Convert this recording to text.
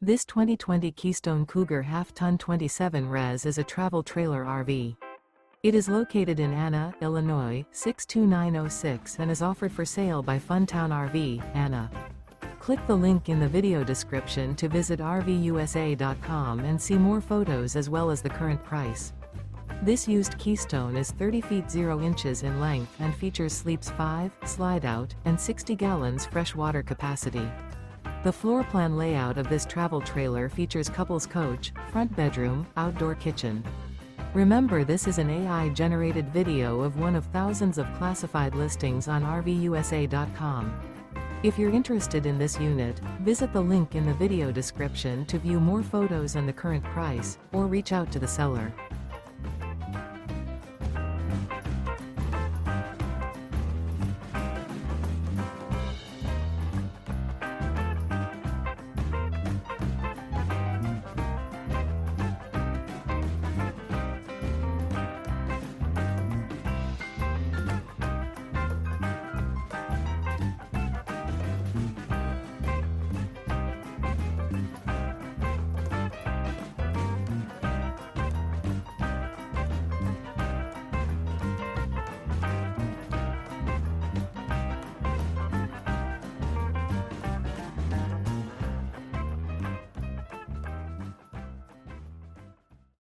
This 2020 Keystone Cougar Half-Ton 27 Res is a travel trailer RV. It is located in Anna, Illinois, 62906 and is offered for sale by Funtown RV, Anna. Click the link in the video description to visit RVUSA.com and see more photos as well as the current price. This used Keystone is 30 feet 0 inches in length and features sleeps 5, slide-out, and 60 gallons fresh water capacity. The floor plan layout of this travel trailer features couples coach, front bedroom, outdoor kitchen. Remember, this is an AI-generated video of one of thousands of classified listings on RVUSA.com. If you're interested in this unit, visit the link in the video description to view more photos and the current price, or reach out to the seller.